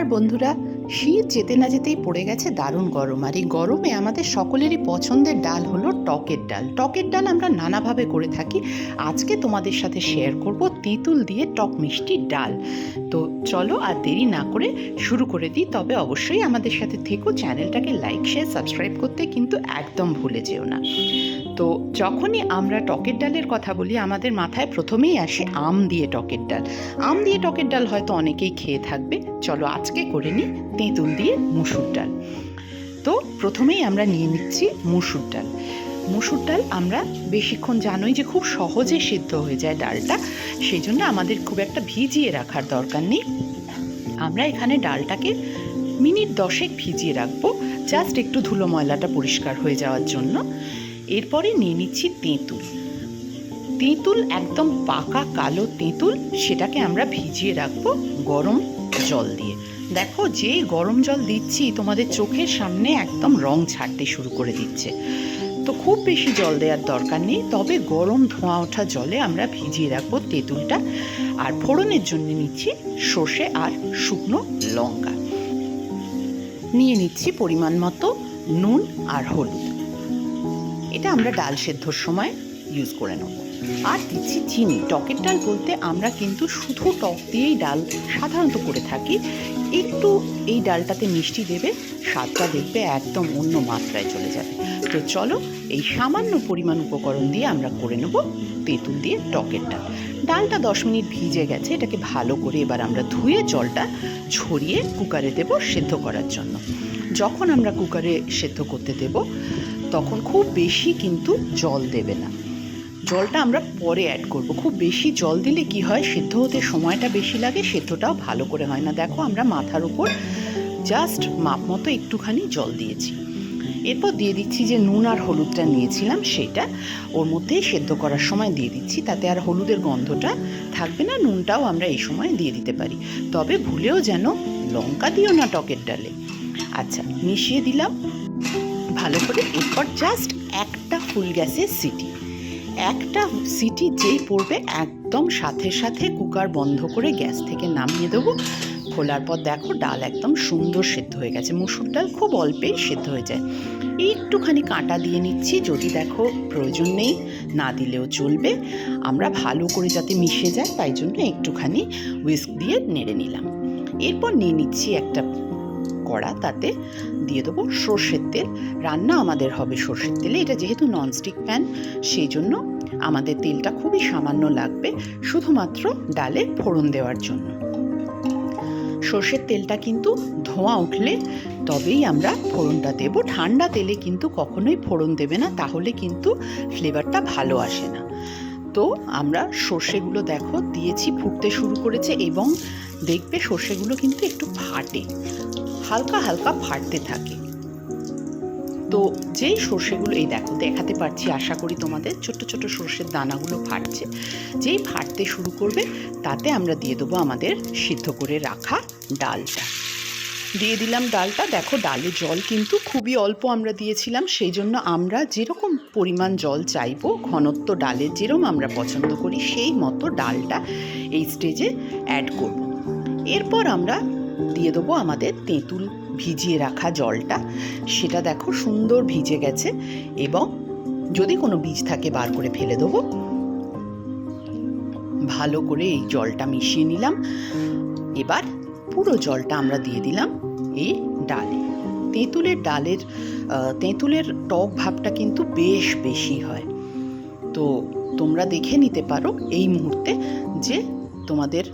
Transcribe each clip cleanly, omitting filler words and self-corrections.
নমস্কার বন্ধুরা, শীত যেতে না যেতেই পড়ে গেছে দারুণ গরম। আর এই গরমে আমাদের সকলেরই পছন্দের ডাল হলো টকের ডাল। টকের ডাল আমরা নানাভাবে করে থাকি। আজকে তোমাদের সাথে শেয়ার করব তেঁতুল দিয়ে টক মিষ্টি ডাল। তো চলো আর দেরি না করে শুরু করে দিই। তবে অবশ্যই আমাদের সাথে থেকো, চ্যানেলটাকে লাইক শেয়ার সাবস্ক্রাইব করতে কিন্তু একদম ভুলে যেও না। তো যখনই আমরা টকের ডালের কথা বলি আমাদের মাথায় প্রথমেই আসে আম দিয়ে টকের ডাল। আম দিয়ে টকের ডাল হয়তো অনেকেই খেয়ে থাকবে। চলো আজকে করে নিই তেঁতুল দিয়ে মুসুর ডাল। তো প্রথমেই আমরা নিয়ে নিচ্ছি মুসুর ডাল। মুসুর ডাল আমরা বেশিক্ষণ জানোই যে খুব সহজে সিদ্ধ হয়ে যায় ডালটা, সেই জন্য আমাদের খুব একটা ভিজিয়ে রাখার দরকার নেই। আমরা এখানে ডালটাকে মিনিট 10 ভিজিয়ে রাখবো, জাস্ট একটু ধুলো ময়লাটা পরিষ্কার হয়ে যাওয়ার জন্য। এরপরে নিয়ে নিচ্ছি তেঁতুল। তেঁতুল একদম পাকা কালো তেঁতুল, সেটাকে আমরা ভিজিয়ে রাখবো গরম জল দিয়ে। দেখো যে গরম জল দিচ্ছি তোমাদের চোখের সামনে একদম রং ছাড়তে শুরু করে দিচ্ছে। তো খুব বেশি জল দেওয়ার দরকার নেই, তবে গরম ধোঁয়া ওঠা জলে আমরা ভিজিয়ে রাখবো তেঁতুলটা। আর ফোড়নের জন্য নিচ্ছি সর্ষে আর শুকনো লঙ্কা। নিয়ে নিচ্ছি পরিমাণ মতো নুন আর হলুদ। এটা আমরা ডাল সেদ্ধর সময় ইউজ করে নেব। আর দিচ্ছি চিনি। টকের ডাল বলতে আমরা কিন্তু শুধু টক দিয়েই ডাল সাধারণত করে থাকি। একটু এই ডালটাতে মিষ্টি দেবে, স্বাদটা দেখবে একদম অন্য মাত্রায় চলে যাবে। তো চলো এই সামান্য পরিমাণ উপকরণ দিয়ে আমরা করে নেব তেঁতুল দিয়ে টকের ডাল। ডালটা 10 মিনিট ভিজে গেছে, এটাকে ভালো করে এবার আমরা ধুয়ে জলটা ঝরিয়ে কুকারে দেব সেদ্ধ করার জন্য। যখন আমরা কুকারে সেদ্ধ করতে দেব তখন খুব বেশি কিন্তু জল দেবে না, জলটা আমরা পরে অ্যাড করব। খুব বেশি জল দিলে কি হয়, সেদ্ধ হতে সময়টা বেশি লাগে, সেদ্ধটাও ভালো করে হয় না। দেখো আমরা মাথার উপর জাস্ট মাপ মতো একটুখানি জল দিয়েছি। এরপর দিয়ে দিচ্ছি যে নুন আর হলুদটা নিয়েছিলাম, সেটা ওর মধ্যেই সেদ্ধ করার সময় দিয়ে দিচ্ছি, তাতে আর হলুদের গন্ধটা থাকবে না। নুনটাও আমরা এই সময় দিয়ে দিতে পারি, তবে ভুলেও যেন লঙ্কা দিও না টকের ডালে। আচ্ছা, মিশিয়ে দিলাম ভালো করে। এরপর জাস্ট একটা ফুল গ্যাসের সিটি, একটা সিটি যেই পড়বে একদম সাথে সাথে কুকার বন্ধ করে গ্যাস থেকে নামিয়ে দেবো। খোলার পর দেখো ডাল একদম সুন্দর সেদ্ধ হয়ে গেছে। মুসুর ডাল খুব অল্পেই সেদ্ধ হয়ে যায়। একটুখানি কাঁটা দিয়ে নিচ্ছি, যদি দেখো প্রয়োজন নেই না দিলেও চলবে। আমরা ভালো করে যাতে মিশে যায় তাই জন্য একটুখানি হুইস্ক দিয়ে নেড়ে নিলাম। এরপর নিয়ে নিচ্ছি একটা কড়া, তাতে দিয়ে দেবো সর্ষের তেল। রান্না আমাদের হবে সর্ষের তেলে। এটা যেহেতু ননস্টিক প্যান, সেই জন্য আমাদের তেলটা খুবই সামান্য লাগবে, শুধুমাত্র ডালে ফোড়ন দেওয়ার জন্য। সর্ষের তেলটা কিন্তু ধোঁয়া উঠলে তবেই আমরা ফোড়নটা দেব। ঠান্ডা তেলে কিন্তু কখনোই ফোড়ন দেবে না, তাহলে কিন্তু ফ্লেভারটা ভালো আসে না। তো আমরা সর্ষেগুলো দেখো দিয়েছি, ফুটতে শুরু করেছে এবং দেখবে সর্ষেগুলো কিন্তু একটু ফাটে, হালকা হালকা ফাটতে থাকে। তো যেই সর্ষেগুলো, এই দেখো দেখাতে পারছি আশা করি তোমাদের, ছোট ছোট সর্ষের দানাগুলো ফাটছে, যেই ফাটতে শুরু করবে তাতে আমরা দিয়ে দেবো আমাদের সিদ্ধ করে রাখা ডালটা। দিয়ে দিলাম ডালটা। দেখো ডালে জল কিন্তু খুবই অল্প আমরা দিয়েছিলাম, সেই জন্য আমরা যেরকম পরিমাণ জল চাইবো, ঘনত্ব ডালের যেরকম আমরা পছন্দ করি সেই মতো ডালটা এই স্টেজে অ্যাড করব। এরপর আমরা দিয়ে দেবো আমাদের তেঁতুল ভিজিয়ে রাখা জলটা। সেটা দেখো সুন্দর ভিজে গেছে, এবং যদি কোনো বীজ থাকে বার করে ফেলে দেবো। ভালো করে এই জলটা মিশিয়ে নিলাম। এবার পুরো জলটা আমরা দিয়ে দিলাম এই ডালে। তেঁতুলের টক ভাবটা কিন্তু বেশ বেশি হয়। তো তোমরা দেখে নিতে পারো এই মুহূর্তে যে তোমাদের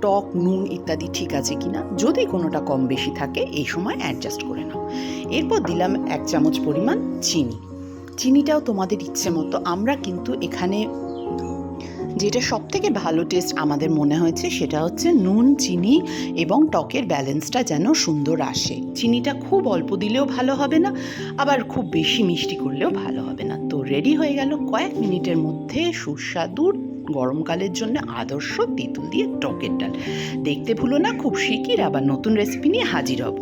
টক নুন ইত্যাদি ঠিক আছে কিনা। যদি কোনোটা কম বেশি থাকে এই সময় অ্যাডজাস্ট করে নাও। এরপর দিলাম 1 চামচ পরিমাণ চিনি। চিনিটাও তোমাদের ইচ্ছে মতো। আমরা কিন্তু এখানে যেটা সবথেকে ভালো টেস্ট আমাদের মনে হয়েছে সেটা হচ্ছে নুন, চিনি এবং টকের ব্যালেন্সটা যেন সুন্দর আসে। চিনিটা খুব অল্প দিলেও ভালো হবে না, আবার খুব বেশি মিষ্টি করলেও ভালো হবে না। তো রেডি হয়ে গেল কয়েক মিনিটের মধ্যে সুস্বাদু গরমকালের জন্য আদর্শ তেঁতুল দিয়ে টকের ডাল। দেখতে ভুলো না, খুব শিগগির আবার নতুন রেসিপি নিয়ে হাজির হব।